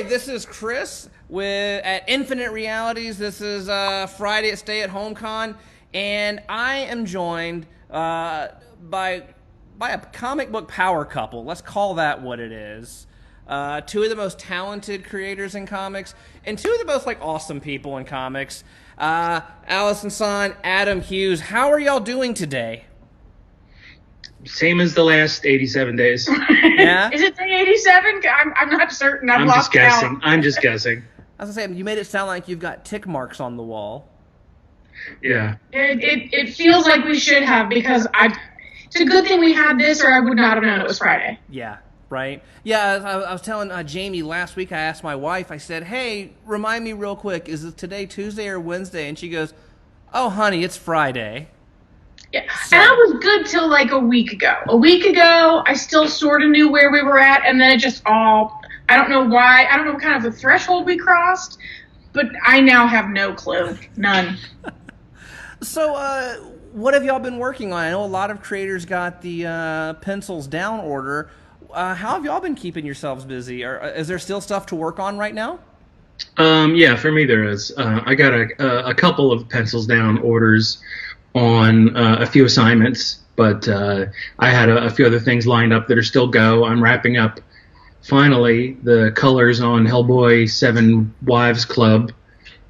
Hi, this is Chris at Infinite Realities. This is Friday at Stay at Home Con, and I am joined by a comic book power couple. Let's call that what it is. Two of the most talented creators in comics, and two of the most awesome people in comics. Allison Sohn, Adam Hughes. How are y'all doing today? Same as the last 87 days. Yeah? Is it day 87? I'm not certain. I'm just guessing. I'm just guessing. I was going to say, you made it sound like you've got tick marks on the wall. Yeah. It feels like we should have, because it's a good thing we had this, or I would not have known it was Friday. Yeah, right? Yeah, I was telling Jamie last week, I asked my wife, I said, hey, remind me real quick, is it today Tuesday or Wednesday? And she goes, oh, honey, it's Friday. Yeah, and I was good till like a week ago. A week ago, I still sort of knew where we were at, and then it just all, I don't know why, I don't know what kind of a threshold we crossed, but I now have no clue. None. So, what have y'all been working on? I know a lot of creators got the pencils down order. How have y'all been keeping yourselves busy? Is there still stuff to work on right now? Yeah, for me there is. I got a couple of pencils down orders on a few assignments, but I had a few other things lined up that are still go. I'm wrapping up, finally, the colors on Hellboy 7 Wives Club.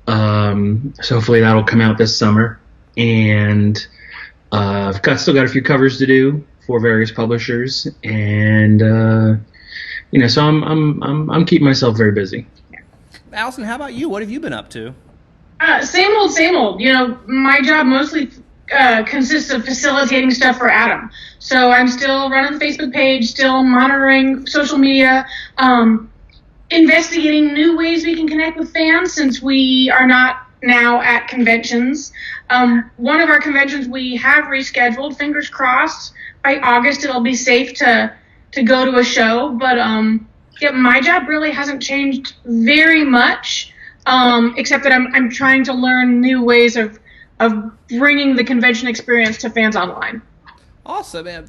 So hopefully that'll come out this summer. And I've still got a few covers to do for various publishers, and so I'm keeping myself very busy. Allison, how about you? What have you been up to? Same old, same old. My job mostly consists of facilitating stuff for Adam. So I'm still running the Facebook page, still monitoring social media, investigating new ways we can connect with fans since we are not now at conventions. One of our conventions we have rescheduled. Fingers crossed by August it'll be safe to go to a show. But my job really hasn't changed very much, except that I'm trying to learn new ways of bringing the convention experience to fans online. Awesome, man.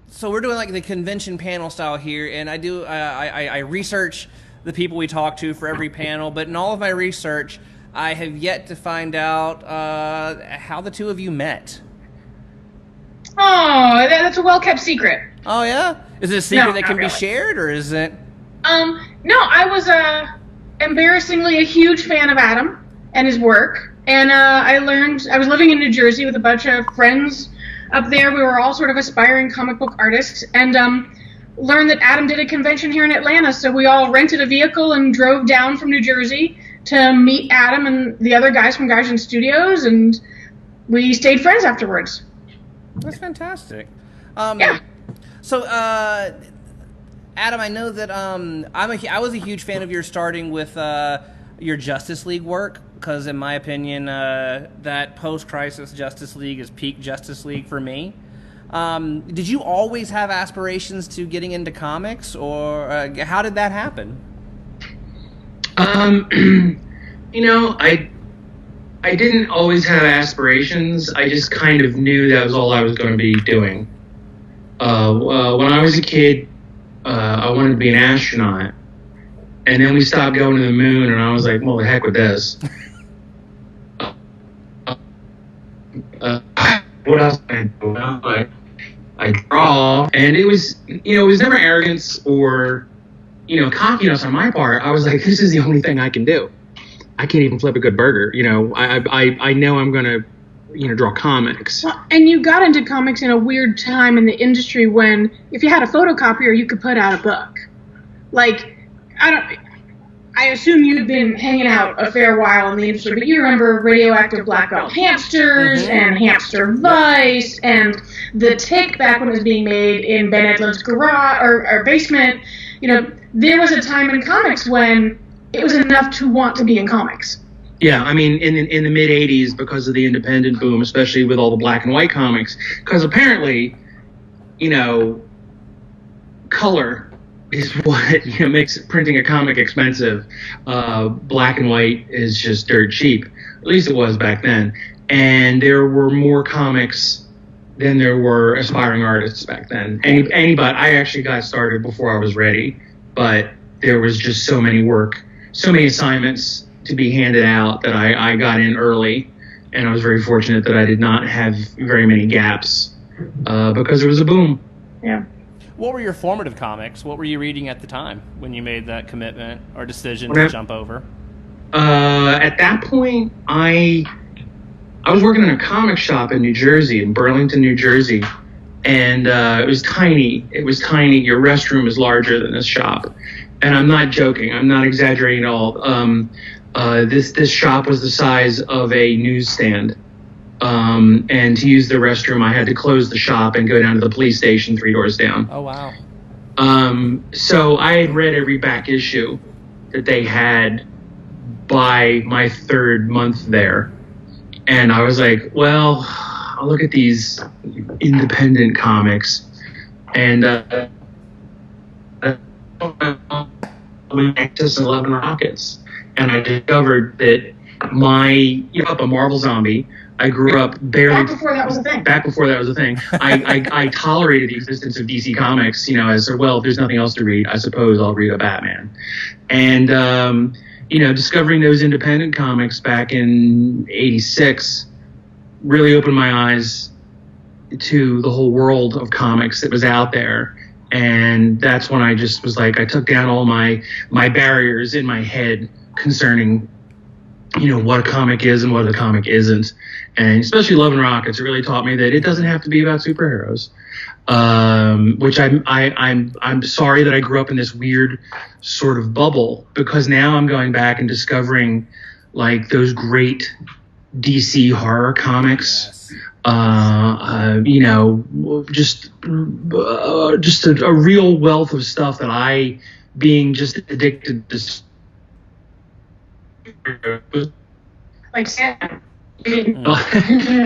So we're doing the convention panel style here, and I research the people we talk to for every panel, but in all of my research, I have yet to find out how the two of you met. Oh, that's a well-kept secret. Oh, yeah? Is it a secret that can be really shared, or is it? No, I was embarrassingly a huge fan of Adam and his work, and I was living in New Jersey with a bunch of friends up there. We were all sort of aspiring comic book artists, and learned that Adam did a convention here in Atlanta, so we all rented a vehicle and drove down from New Jersey to meet Adam and the other guys from Gaijin Studios, and we stayed friends afterwards. That's fantastic. Yeah. So, Adam, I know that I was a huge fan of yours starting with your Justice League work, because in my opinion, that post-crisis Justice League is peak Justice League for me. Did you always have aspirations to getting into comics, or how did that happen? I didn't always have aspirations. I just kind of knew that was all I was going to be doing. When I was a kid, I wanted to be an astronaut. And then we stopped going to the moon, and I was like, well, the heck with this. What else can I do? I draw. And it was never arrogance or, cockiness on my part. I was like, this is the only thing I can do. I can't even flip a good burger. I know I'm going to, draw comics. Well, and you got into comics in a weird time in the industry when if you had a photocopier, you could put out a book. I assume you've been hanging out a fair while in the industry, but you remember Radioactive Black Belt Hamsters and Hamster Vice and The Tick back when it was being made in Ben Edlund's garage or basement. There was a time in comics when it was enough to want to be in comics. Yeah, I mean, in the mid-'80s, because of the independent boom, especially with all the black and white comics, because apparently, color is what makes printing a comic expensive. Black and white is just dirt cheap. At least it was back then. And there were more comics than there were aspiring artists back then. Anybody, I actually got started before I was ready, but there was just so many assignments to be handed out that I got in early, and I was very fortunate that I did not have very many gaps because it was a boom. Yeah. What were your formative comics? What were you reading at the time when you made that commitment or decision to jump over? At that point, I was working in a comic shop in New Jersey, in Burlington, New Jersey, and it was tiny. It was tiny. Your restroom is larger than this shop, and I'm not joking. I'm not exaggerating at all. This shop was the size of a newsstand, and to use the restroom, I had to close the shop and go down to the police station 3 doors down. Oh wow! So I had read every back issue that they had by my 3rd month there. And I was like, well, I'll look at these independent comics. And Access 11 Rockets. And I discovered that I'm a Marvel zombie. I grew up barely... Back before that was a thing. I tolerated the existence of DC Comics, as, well, if there's nothing else to read, I suppose I'll read a Batman. And... discovering those independent comics back in '86 really opened my eyes to the whole world of comics that was out there. And that's when I just was like, I took down all my barriers in my head concerning, what a comic is and what a comic isn't. And especially Love and Rockets, it really taught me that it doesn't have to be about superheroes. Which I'm sorry that I grew up in this weird sort of bubble, because now I'm going back and discovering like those great DC horror comics. Just a real wealth of stuff that I, being just addicted to. Like Sandman.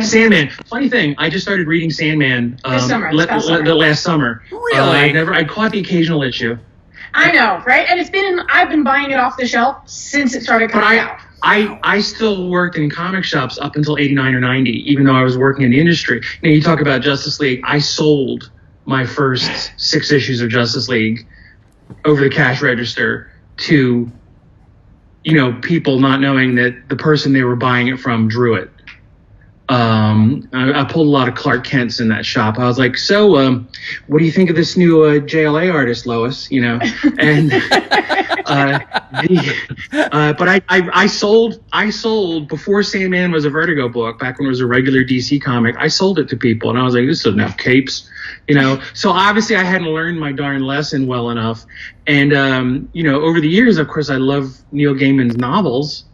Sandman. Funny thing, I just started reading Sandman last summer. Really? I caught the occasional issue. I know, right? And I've been buying it off the shelf since it started coming out. I still worked in comic shops up until 89 or 90, even though I was working in the industry. You talk about Justice League. I sold my first 6 issues of Justice League over the cash register to people not knowing that the person they were buying it from drew it. I pulled a lot of Clark Kents in that shop. I was like, so, what do you think of this new JLA artist, Lois? And but I sold before Sandman was a Vertigo book, back when it was a regular DC comic. I sold it to people, and I was like, this doesn't have capes. So obviously I hadn't learned my darn lesson well enough. And, over the years, of course, I love Neil Gaiman's novels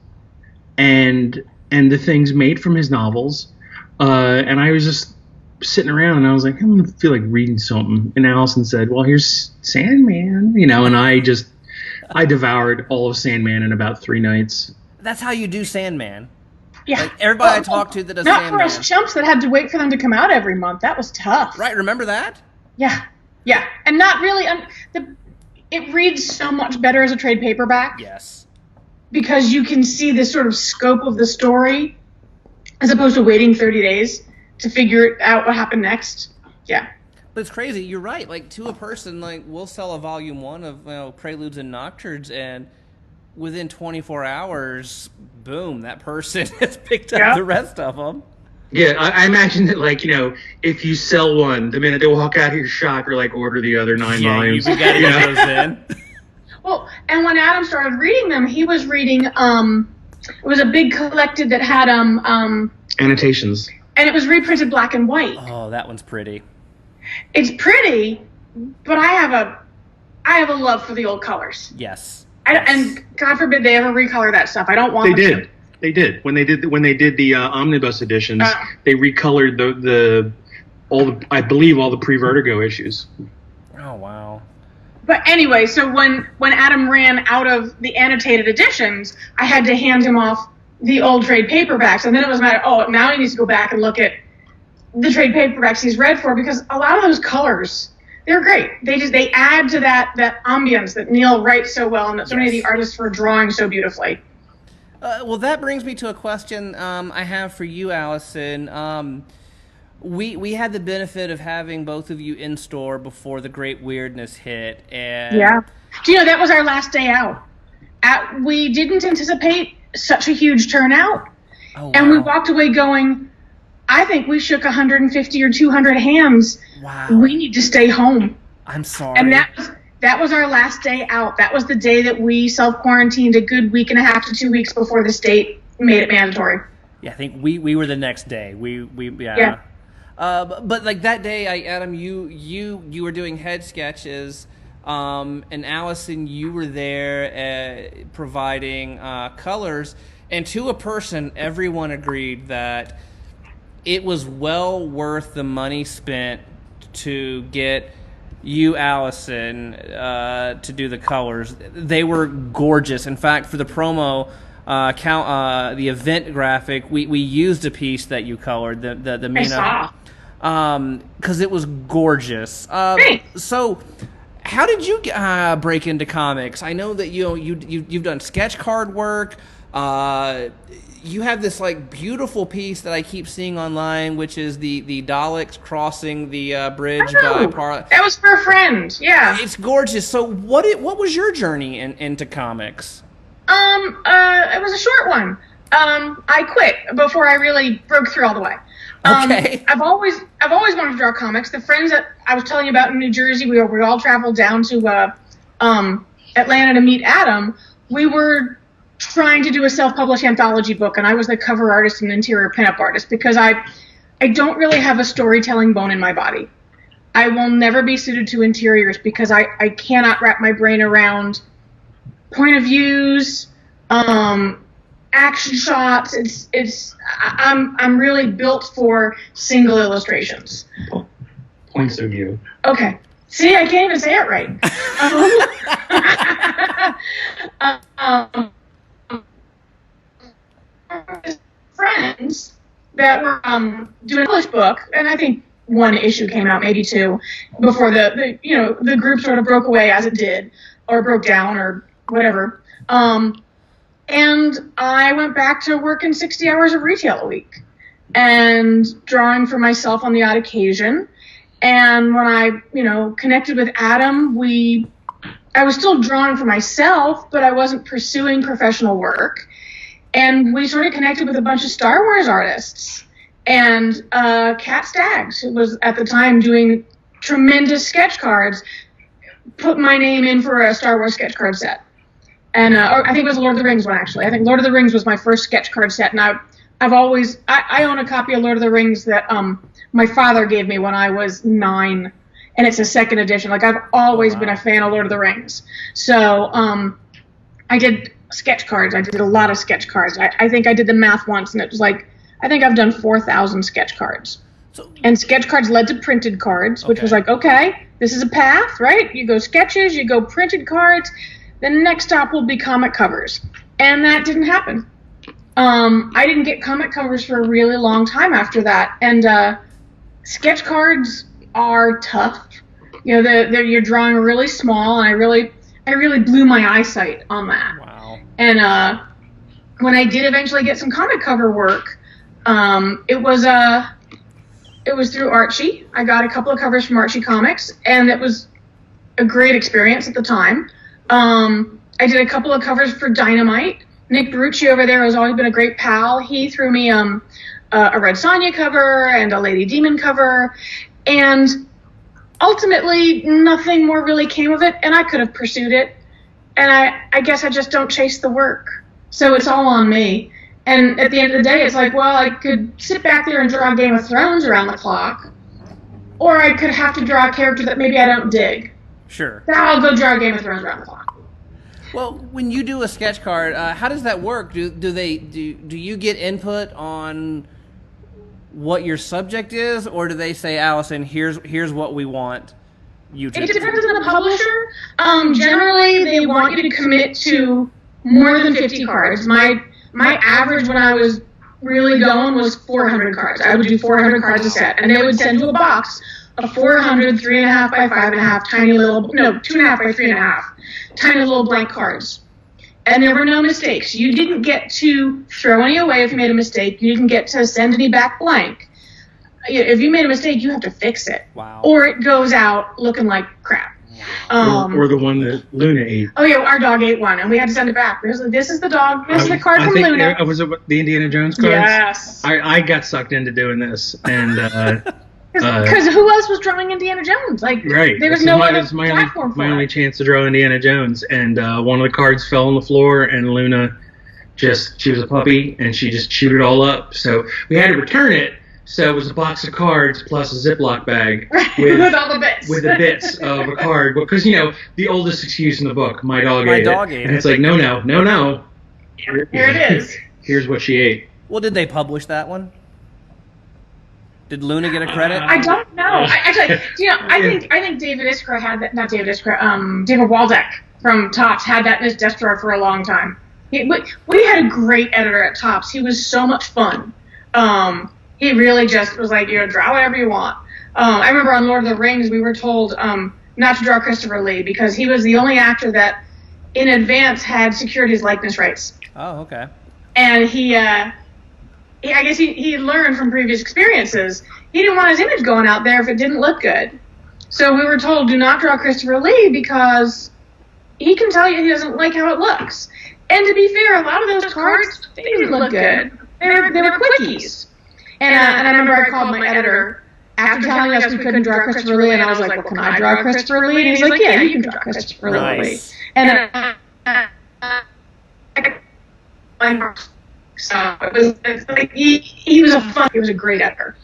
and the things made from his novels. And I was just sitting around and I was like, I'm going to feel like reading something. And Allison said, well, here's Sandman, and I devoured all of Sandman in about 3 nights. That's how you do Sandman. Yeah. Like everybody I talked to that does not Sandman. Not for us chumps that had to wait for them to come out every month. That was tough. Right, remember that? Yeah. Yeah. And not really... it reads so much better as a trade paperback. Yes. Because you can see the sort of scope of the story as opposed to waiting 30 days to figure out what happened next. Yeah. But it's crazy. You're right. Like, to a person, like, we'll sell a volume 1 of Preludes and Nocturnes, and within 24 hours, boom, that person has picked up the rest of them. Yeah, I imagine that, like, if you sell one, the minute they walk out of your shop, you're like, order the other 9 volumes. You got to get those in. Well, and when Adam started reading them, he was reading, it was a big collected that had, annotations. And it was reprinted black and white. Oh, that one's pretty. It's pretty, but I have a love for the old colors. Yes. And God forbid they ever recolor that stuff. I don't want them to. They did. When they did the omnibus editions, they recolored all the pre-Vertigo issues. Oh wow. But anyway, so when Adam ran out of the annotated editions, I had to hand him off the old trade paperbacks, and then it was a matter, now he needs to go back and look at the trade paperbacks he's read for, because a lot of those colors, they're great. They add to that ambience that Neil writes so well, and that so many of the artists were drawing so beautifully. Well, that brings me to a question I have for you, Allison. we had the benefit of having both of you in store before the Great Weirdness hit, and Yeah. Do you know that was our last day out? We didn't anticipate such a huge turnout, oh, wow. and we walked away going, I think we shook 150 or 200 hands. Wow. We need to stay home. I'm sorry. And that was our last day out. That was the day that we self-quarantined a good week and a half to 2 weeks before the state made it mandatory. Yeah, I think we were the next day. Yeah. But like that day, Adam, you were doing head sketches, and Allison, you were there providing colors, and to a person, everyone agreed that it was well worth the money spent to get you, Allison, to do the colors. They were gorgeous. In fact, for the promo, the event graphic, we used a piece that you colored, the Mina, because it was gorgeous. So, how did you break into comics? I know that you've done sketch card work. You have this like beautiful piece that I keep seeing online, which is the Daleks crossing the bridge by Parla. That was for a friend. Yeah, it's gorgeous. So, what was your journey into comics? It was a short one. I quit before I really broke through all the way. Okay. I've always wanted to draw comics. The friends that I was telling you about in New Jersey, we all traveled down to Atlanta to meet Adam. We were trying to do a self-published anthology book, and I was the cover artist and interior pinup artist because I don't really have a storytelling bone in my body. I will never be suited to interiors because I cannot wrap my brain around point of views, action shots. I'm really built for single illustrations. Points of view. Okay. See, I can't even say it right. Friends that were doing an English book, and I think one issue came out, maybe two, before the group sort of broke away as it did, or broke down, or whatever. And I went back to working 60 hours of retail a week and drawing for myself on the odd occasion. And when I, connected with Adam, I was still drawing for myself, but I wasn't pursuing professional work. And we sort of connected with a bunch of Star Wars artists. And Kat Staggs, who was at the time doing tremendous sketch cards, put my name in for a Star Wars sketch card set. And or I think it was a Lord of the Rings one, actually. I think Lord of the Rings was my first sketch card set. And I own a copy of Lord of the Rings that my father gave me when I was 9. And it's a second edition. Like, I've always been a fan of Lord of the Rings. So I did sketch cards. I did a lot of sketch cards. I think I did the math once, and it was like, I think I've done 4,000 sketch cards. And sketch cards led to printed cards, which was like, okay, this is a path, right? You go sketches, you go printed cards. The next stop will be comic covers. And that didn't happen. I didn't get comic covers for a really long time after that. And sketch cards are tough. You're drawing really small, and I really blew my eyesight on that. Wow. And when I did eventually get some comic cover work, it was through Archie. I got a couple of covers from Archie Comics, and it was a great experience at the time. I did a couple of covers for Dynamite. Nick Barucci over there has always been a great pal. He threw me a Red Sonja cover and a Lady Demon cover, and ultimately nothing more really came of it, and I could have pursued it. And I guess I just don't chase the work. So it's all on me. And at the end of the day, it's like, well, I could sit back there and draw Game of Thrones around the clock, or I could have to draw a character that maybe I don't dig. Sure. Now I'll go draw Game of Thrones around the clock. Well, when you do a sketch card, how does that work? Do you get input on what your subject is, or do they say, Allison, here's what we want you to do? It depends on the publisher. Generally, they want you to commit to more than 50 cards. My average when I was really going was 400 cards. I would do 400 cards a set, and they would send you a box of 400 3.5 by 5.5 tiny little, 2.5 by 3.5 tiny little blank cards. And there were no mistakes. You didn't get to throw any away if you made a mistake. You didn't get to send any back blank. if you made a mistake, you have to fix it. Wow. Or it goes out looking like crap. Or the one that Luna ate. Oh yeah, our dog ate one, and we had to send it back. This is the dog. This is the card from Luna. Was it the Indiana Jones cards? Yes. I got sucked into doing this, and because who else was drawing Indiana Jones? Like, right. There was no other platform for my it. only chance to draw Indiana Jones, and one of the cards fell on the floor, and Luna she was a puppy, and she just chewed it all up. So we had to return it. So it was a box of cards plus a Ziploc bag with all the bits. With the bits of a card. Because, the oldest excuse in the book, my dog ate it. And it's like, no. Here it is. Here's what she ate. Well, did they publish that one? Did Luna get a credit? I don't know. I think David Iskra had that. Not David Iskra. David Waldeck from Topps had that in his desk drawer for a long time. We had a great editor at Topps. He was so much fun. He really just was like, draw whatever you want. I remember on Lord of the Rings, we were told not to draw Christopher Lee because he was the only actor that in advance had secured his likeness rights. Oh, okay. And I guess he learned from previous experiences. He didn't want his image going out there if it didn't look good. So we were told, do not draw Christopher Lee because he can tell you he doesn't like how it looks. And to be fair, a lot of those cards, they didn't look good. They were quickies. And I remember I called my editor after telling us we couldn't draw Christopher Lee, and I was like, well, can I draw Christopher Lee? And he's like, yeah, you can draw Christopher Lee. And so it was like, he was a great editor.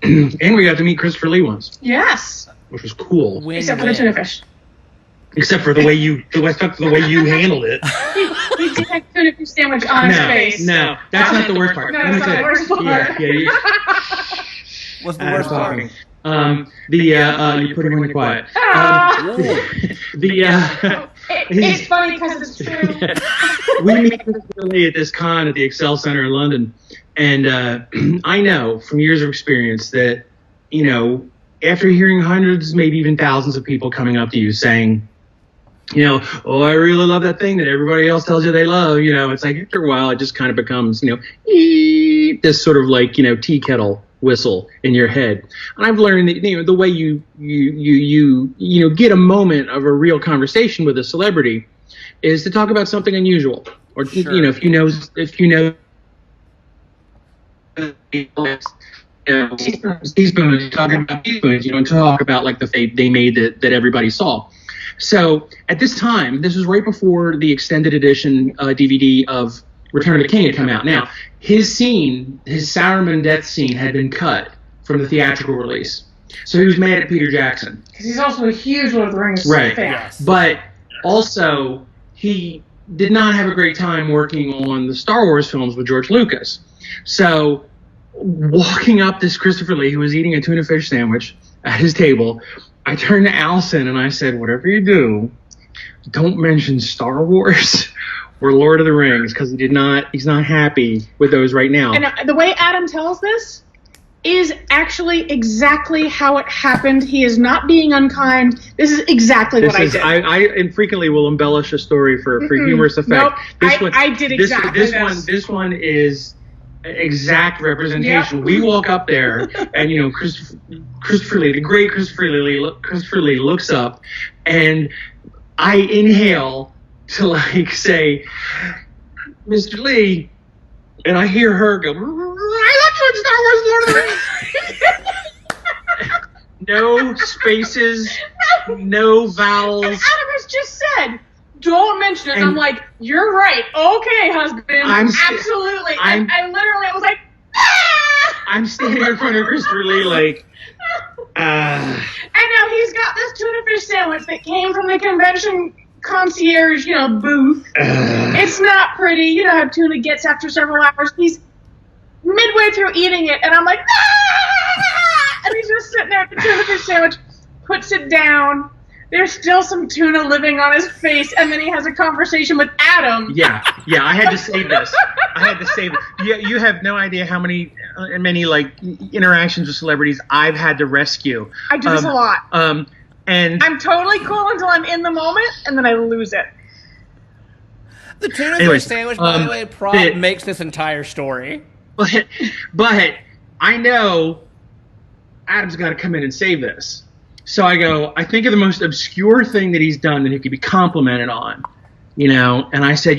And we got to meet Christopher Lee once. Yes. Which was cool. Except for the tuna fish. Except for the way you handled it. He did have tuna fish sandwich on his face. No, that's not the worst part. No, that's not the worst part. Yeah. What's the worst part? You put him in quiet. It's funny because it's true. We meet Christopher Lee at this con at the Excel Center in London, and I know from years of experience that, after hearing hundreds, maybe even thousands of people coming up to you saying, oh, I really love that thing that everybody else tells you they love. It's like after a while, it just kind of becomes, this sort of like, tea kettle whistle in your head. And I've learned that, the way you get a moment of a real conversation with a celebrity is to talk about something unusual. Or, sure. If you know teaspoons, talking about teaspoons, you don't talk about like the fate they made that everybody saw. So at this time, this was right before the extended edition DVD of Return of the King had come out. Now, his Sauron death scene had been cut from the theatrical release. So he was mad at Peter Jackson. Because he's also a huge Lord of the Rings fan. Yes. But also, he did not have a great time working on the Star Wars films with George Lucas. So walking up this Christopher Lee, who was eating a tuna fish sandwich at his table, I turned to Allison and I said, whatever you do, don't mention Star Wars or Lord of the Rings, because he's not happy with those right now. And the way Adam tells this is actually exactly how it happened. He is not being unkind. This is exactly what I did. I infrequently will embellish a story for humorous effect. Nope, I did exactly this. This one is exact representation. Yep. We walk up there, and Christopher Lee, the great Christopher Lee looks up, and I inhale to say, Mr. Lee, and I hear her go, I love you in Star Wars, Lord of the Rings. No spaces, no vowels. And Adam has just said, don't mention it. And I'm like, you're right. Okay, husband. Absolutely. I literally was like, ah! I'm standing in front of Christopher Lee like, And now he's got this tuna fish sandwich that came from the convention concierge, booth. It's not pretty. You know how tuna gets after several hours. He's midway through eating it, and I'm like, ah! And he's just sitting there at the tuna fish sandwich, puts it down. There's still some tuna living on his face, and then he has a conversation with Adam. Yeah, I had to save this. You have no idea how many interactions with celebrities I've had to rescue. I do this a lot. And I'm totally cool until I'm in the moment, and then I lose it. The tuna fish sandwich, by the way, makes this entire story. But I know Adam's got to come in and save this. So I go, I think of the most obscure thing that he's done that he could be complimented on, and I said,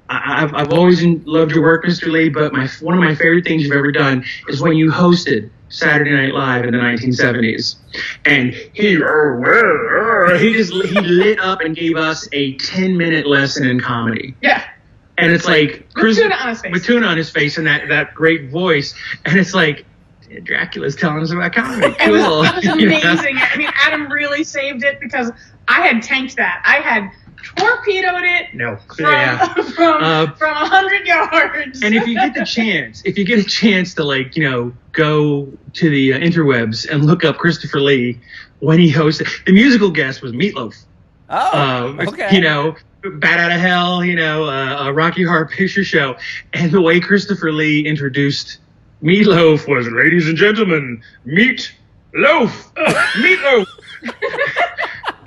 I've always loved your work, Mr. Lee, but one of my favorite things you've ever done is when you hosted Saturday Night Live in the 1970s. And he lit up and gave us a 10-minute lesson in comedy. Yeah. And it's like with tuna on his face. With tuna on his face and that great voice. And it's like, Dracula's telling us about comedy. Cool. It was amazing. I mean, Adam really saved it because I had tanked that. I had torpedoed it from 100 yards. And if you get a chance to go to the interwebs and look up Christopher Lee when he hosted, the musical guest was Meatloaf. Oh, okay. Bat Out of Hell, a Rocky Horror Picture Show, and the way Christopher Lee introduced Meatloaf was, ladies and gentlemen, Meatloaf.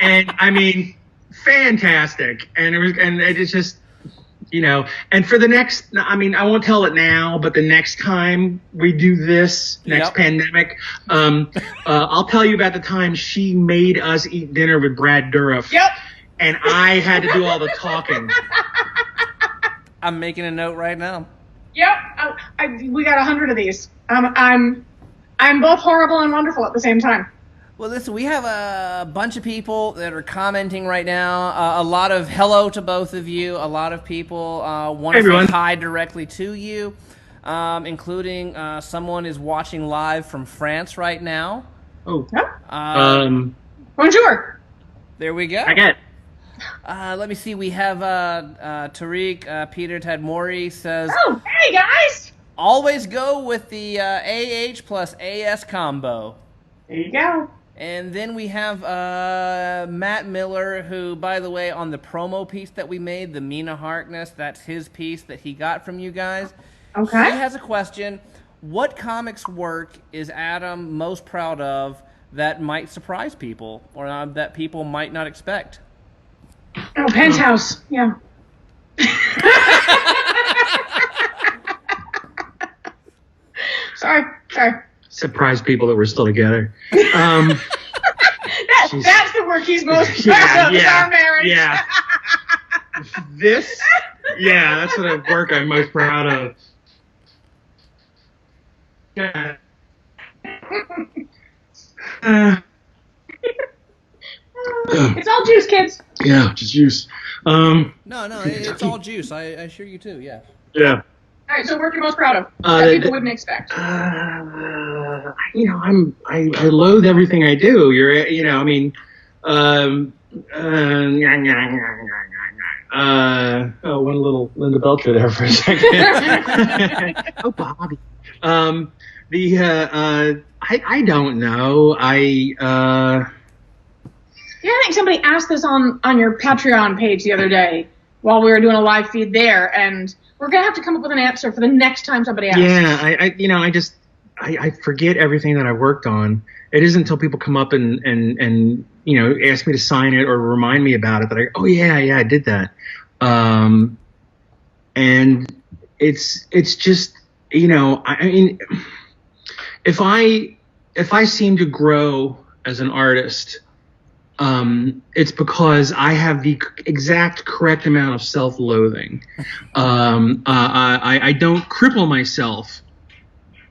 And I mean, fantastic. And it's just, and for the next, I mean, I won't tell it now, but the next time we do this next pandemic, I'll tell you about the time she made us eat dinner with Brad Dourif. Yep. And I had to do all the talking. I'm making a note right now. Yep, we got 100 of these. I'm both horrible and wonderful at the same time. Well, listen, we have a bunch of people that are commenting right now. A lot of hello to both of you. A lot of people want to say hi directly to you, including someone is watching live from France right now. Oh. Bonjour. There we go. I get it. Let me see. We have Tariq Peter Tadmori says, "Oh, hey guys! Always go with the AH plus AS combo." There you go. And then we have Matt Miller, who, by the way, on the promo piece that we made, the Mina Harkness, that's his piece that he got from you guys. Okay. He has a question. What comics work is Adam most proud of that might surprise people or that people might not expect? Oh, Penthouse. Yeah. Sorry. Surprise people that we're still together. That's the work he's most proud of, is our marriage. Yeah. That's the work I'm most proud of. Yeah. It's all juice, kids. Yeah, just juice. No, it's all juice. I assure you too. Yeah. Yeah. All right, so work you're most proud of that people wouldn't expect. I loathe everything I do. One little Linda Belcher there for a second. Oh, Bobby. I don't know. Yeah, I think somebody asked this on your Patreon page the other day while we were doing a live feed there, and we're gonna have to come up with an answer for the next time somebody asks. Yeah, I forget everything that I worked on. It isn't until people come up and ask me to sign it or remind me about it that I did that. And it's just if I seem to grow as an artist, it's because I have the exact correct amount of self-loathing. I don't cripple myself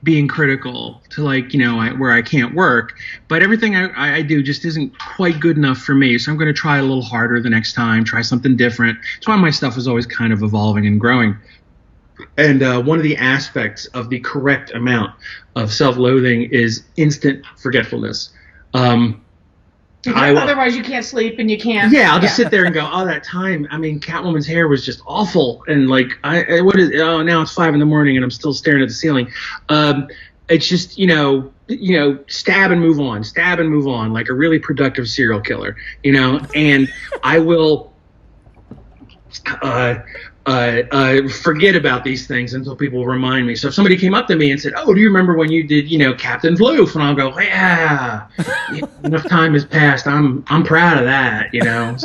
being critical to where I can't work, but everything I do just isn't quite good enough for me. So I'm going to try a little harder the next time, try something different. That's why my stuff is always kind of evolving and growing. And one of the aspects of the correct amount of self-loathing is instant forgetfulness. Otherwise, you can't sleep and you can't. Yeah, I'll just sit there and go, oh, that time. I mean, Catwoman's hair was just awful, and now it's 5 a.m. and I'm still staring at the ceiling. It's just stab and move on, like a really productive serial killer, And I will forget about these things until people remind me. So if somebody came up to me and said, "Oh, do you remember when you did, Captain Floof?" And I'll go, "Yeah, enough time has passed. I'm proud of that,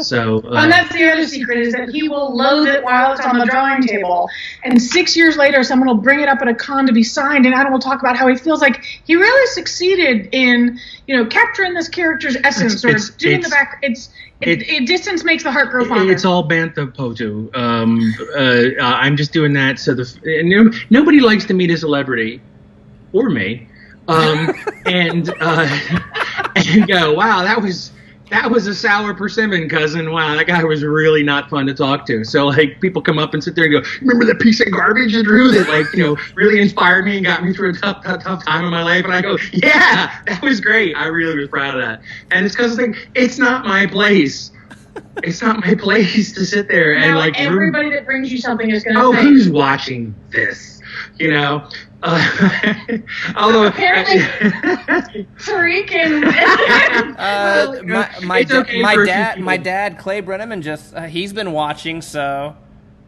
So and that's the other secret, is that he will loathe it while it's on the drawing table, and 6 years later, someone will bring it up at a con to be signed, and Adam will talk about how he feels like he really succeeded in, capturing this character's essence, or doing the back. Distance makes the heart grow fonder. It's all bantha poto. I'm just doing that so nobody likes to meet a celebrity, or me, and go, wow, that was a sour persimmon, cousin. Wow, that guy was really not fun to talk to. So people come up and sit there and go, "Remember that piece of garbage you drew that really inspired me and got me through a tough time in my life?" And I go, "Yeah, that was great. I really was proud of that." And it's because it's not my place. It's not my place to sit there and everybody that brings you something is going to say, "Who's watching this?" Although apparently freaking my dad Clay Brennaman he's been watching, so,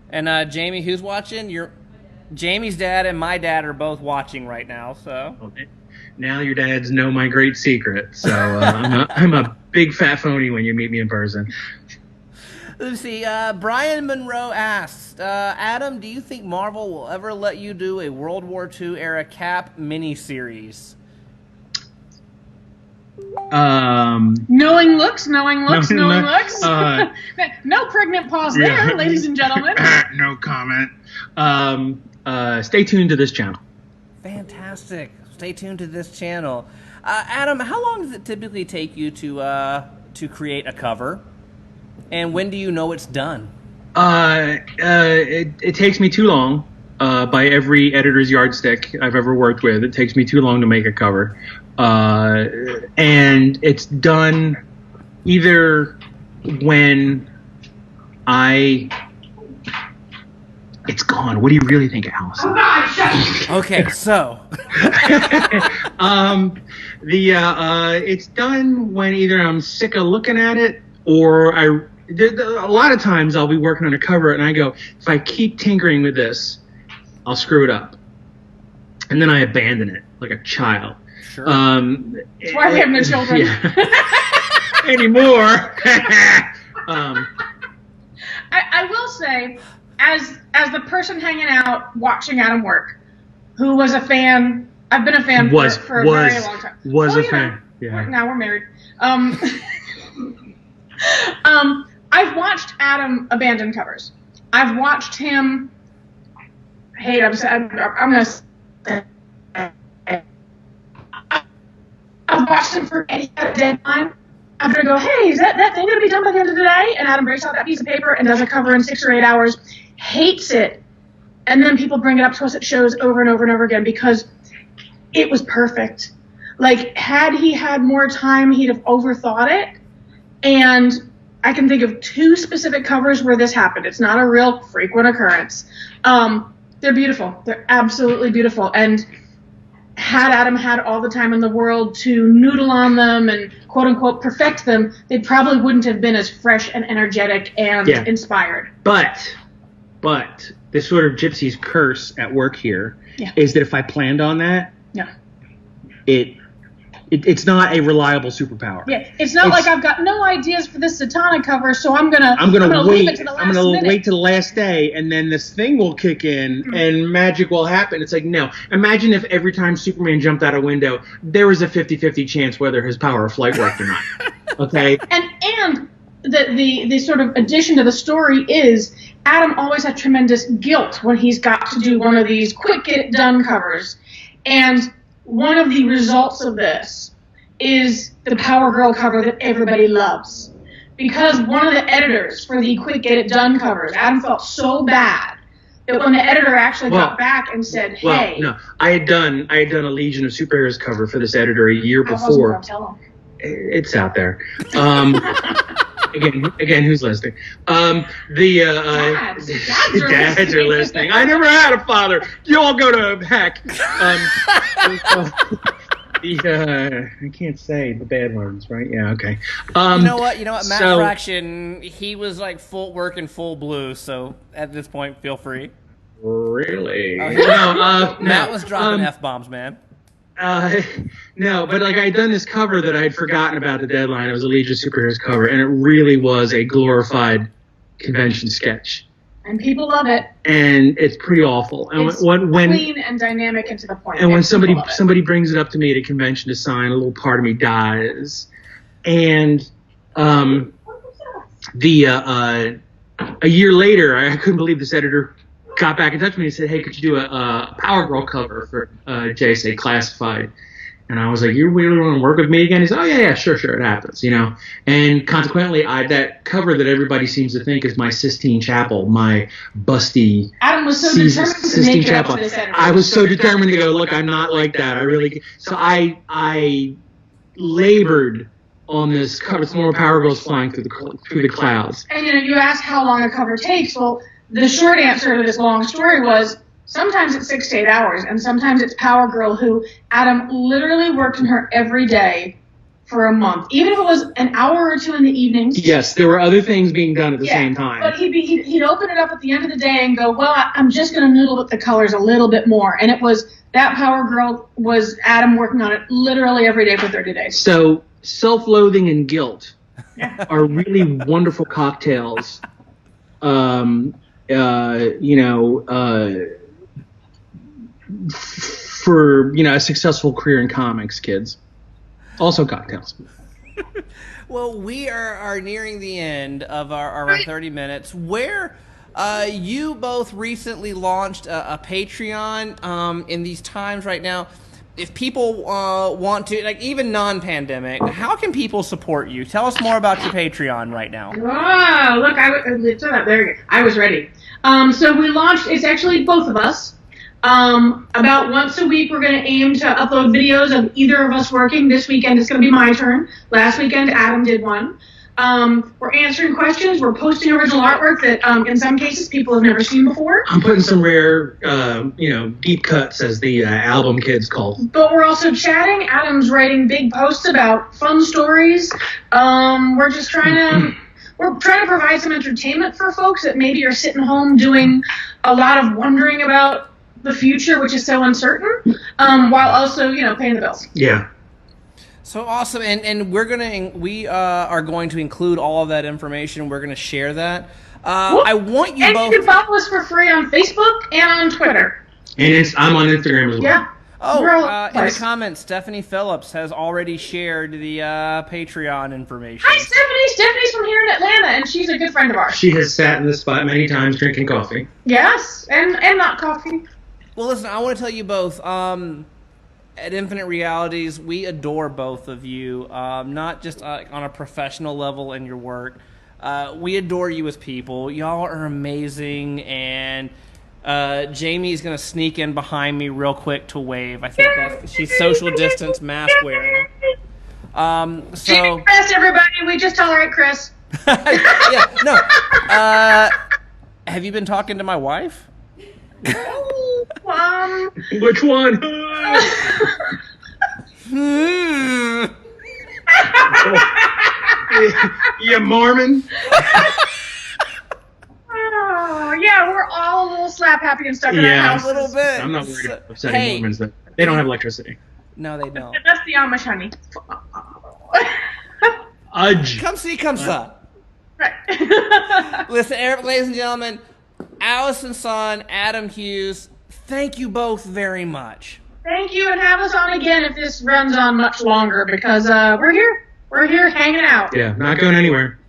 and Jamie, who's watching? Jamie's dad and my dad are both watching right now, so. Okay. Now your dads know my great secret, so I'm a big fat phony when you meet me in person. Let's see. Brian Monroe asks, Adam, do you think Marvel will ever let you do a World War II era Cap miniseries? Knowing looks. No pregnant pause there, ladies and gentlemen. No comment. Stay tuned to this channel. Fantastic. Stay tuned to this channel. Adam, how long does it typically take you to create a cover? And when do you know it's done? It takes me too long. By every editor's yardstick I've ever worked with, it takes me too long to make a cover. And it's done either when it's gone. What do you really think, Allison? Okay, so it's done when either I'm sick of looking at it, or a lot of times I'll be working on a cover and I go, if I keep tinkering with this, I'll screw it up, and then I abandon it like a child. Sure. That's why we have no children. Yeah. Anymore. I will say, as the person hanging out watching Adam work, who was a fan, I've been a fan for a very long time. Fan. Yeah. Now we're married. I've watched Adam abandon covers. I've watched him. I'm gonna. I've watched him for any deadline. After I go, hey, is that thing gonna be done by the end of the day? And Adam breaks out that piece of paper and does a cover in 6 or 8 hours. Hates it, and then people bring it up to us at shows over and over and over again because it was perfect. Had he had more time, he'd have overthought it. And I can think of 2 specific covers where this happened. It's not a real frequent occurrence. They're beautiful. They're absolutely beautiful. And had Adam had all the time in the world to noodle on them and quote unquote perfect them, they probably wouldn't have been as fresh and energetic and inspired. But this sort of gypsy's curse at work here is that if I planned on that, it's not a reliable superpower. Yeah, it's not like I've got no ideas for this Zatanna cover, so I'm gonna wait. Leave it to the last I'm gonna minute. wait to the last day, and then this thing will kick in, and magic will happen. It's like, no. Imagine if every time Superman jumped out a window, there was a 50-50 chance whether his power of flight worked or not. Okay. And the sort of addition to the story is Adam always had tremendous guilt when he's got to do one of these quick get it done covers, and one of the results of this is the Power Girl cover that everybody loves. Because one of the editors for the quick get it done covers, Adam felt so bad that when the editor actually got back and said, hey. No, I had done a Legion of Superheroes cover for this editor a year before. I wasn't gonna tell him. It's out there. Again, who's listening? Dads are listening. I never had a father. You all go to heck. I can't say the bad words, right? Yeah, okay. You know what? Matt so- Fraction, he was like full blue. So at this point, feel free. Really? Matt was dropping F-bombs, man. No, but like I'd done this cover that I'd forgotten about the deadline. It was a Legion of Superheroes cover, and it really was a glorified convention sketch. And people love it. And it's pretty awful. And it's when clean and dynamic and to the point. And when somebody brings it up to me at a convention to sign, a little part of me dies. And a year later, I couldn't believe this editor got back in touch with me and said, "Hey, could you do a Power Girl cover for JSA Classified?" And I was like, "You really want to work with me again?" He said, "Oh yeah, sure, it happens, And consequently, that cover that everybody seems to think is my Sistine Chapel, my busty. Adam was so determined to make it up to this editor. I was so determined to go, look, I'm not like that. So I labored on this cover. It's more Power Girls flying through the clouds. And you ask how long a cover takes. Well, the short answer to this long story was sometimes it's 6 to 8 hours, and sometimes it's Power Girl who Adam literally worked on her every day for a month, even if it was an hour or two in the evenings. Yes, there were other things being done at the same time. But he'd open it up at the end of the day and go, well, I'm just going to noodle with the colors a little bit more. And it was that Power Girl was Adam working on it literally every day for 30 days. So self-loathing and guilt are really wonderful cocktails. For a successful career in comics, kids. Also cocktails. Well, we are nearing the end of our 30 minutes, where you both recently launched a Patreon in these times right now. If people want to, like even non-pandemic, how can people support you? Tell us more about your Patreon right now. Oh, look, there you go. I was ready. So we launched, it's actually both of us. About once a week, we're going to aim to upload videos of either of us working. This weekend, it's going to be my turn. Last weekend, Adam did one. We're answering questions. We're posting original artwork that, in some cases, people have never seen before. I'm putting some rare, deep cuts, as the album kids call. But we're also chatting. Adam's writing big posts about fun stories. We're just trying to provide some entertainment for folks that maybe are sitting home doing a lot of wondering about the future, which is so uncertain, while also, paying the bills. Yeah. So awesome, and we are going to include all of that information. We're going to share that. I want you both. And you can follow us for free on Facebook and on Twitter. And I'm on Instagram as well. Yeah. In the comments, Stephanie Phillips has already shared the Patreon information. Hi, Stephanie. Stephanie's from here in Atlanta, and she's a good friend of ours. She has sat in this spot many times drinking coffee. Yes, and not coffee. Well, listen, I want to tell you both. At Infinite Realities, we adore both of you, not just on a professional level in your work. We adore you as people. Y'all are amazing, and Jamie's going to sneak in behind me real quick to wave. I think she's social distance mask wearing. Jamie best, everybody. We just tolerate Chris. Have you been talking to my wife? Which one? You Mormon? Oh, yeah, we're all a little slap happy and stuck in our house. A little bit. I'm not worried about upsetting Mormons. They don't have electricity. No, they don't. That's the Amish, honey. Come see, come saw. Right. Listen, ladies and gentlemen, Allison Sohn, Adam Hughes, thank you both very much. Thank you, and have us on again if this runs on much longer, because we're here. We're here hanging out. Yeah, not going anywhere.